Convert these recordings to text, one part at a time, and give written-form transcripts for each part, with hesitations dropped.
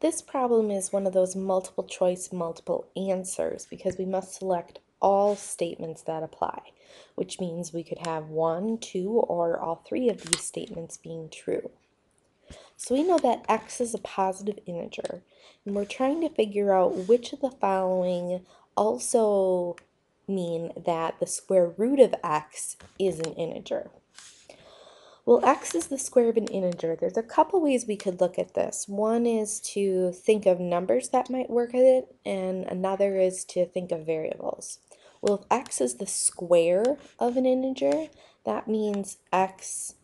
this problem is one of those multiple choice, multiple answers because we must select all statements that apply, which means we could have one, two, or all three of these statements being true. So we know that x is a positive integer, and we're trying to figure out which of the following also mean that the square root of x is an integer. Well, x is the square of an integer. There's a couple ways we could look at this. One is to think of numbers that might work at it, and another is to think of variables. Well, if x is the square of an integer, that means x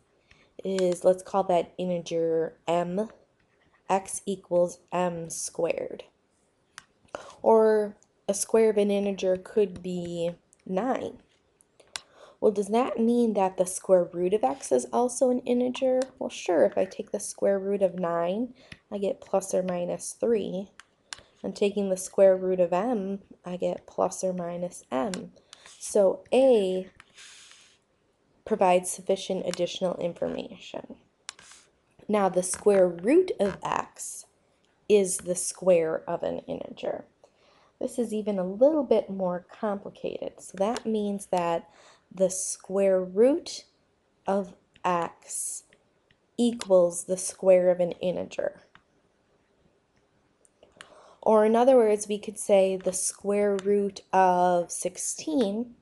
is, let's call that integer m. X equals m squared. Or a square of an integer could be 9. Well, does that mean that the square root of x is also an integer? Well, sure, if I take the square root of 9, I get plus or minus 3. And taking the square root of m, I get plus or minus m. So A provides sufficient additional information. Now, the square root of x is the square of an integer. This is even a little bit more complicated. So that means that the square root of x equals the square of an integer. Or in other words, we could say the square root of 16,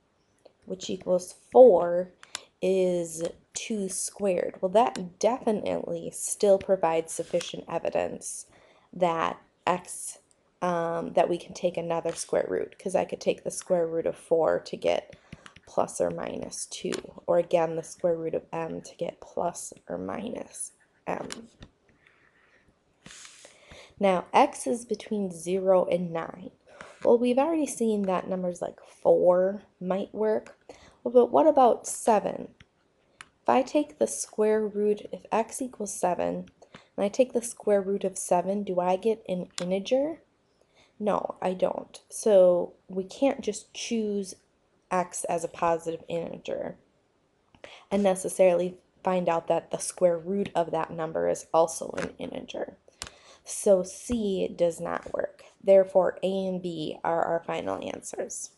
which equals 4, is 2 squared. Well, that definitely still provides sufficient evidence that x that we can take another square root, because I could take the square root of 4 to get plus or minus 2, or again the square root of m to get plus or minus m. Now x is between 0 and 9. Well, we've already seen that numbers like 4 might work, but what about 7? If I take the square root, if x equals 7, and I take the square root of 7, do I get an integer? No, I don't. So we can't just choose x as a positive integer and necessarily find out that the square root of that number is also an integer. So C does not work. Therefore, A and B are our final answers.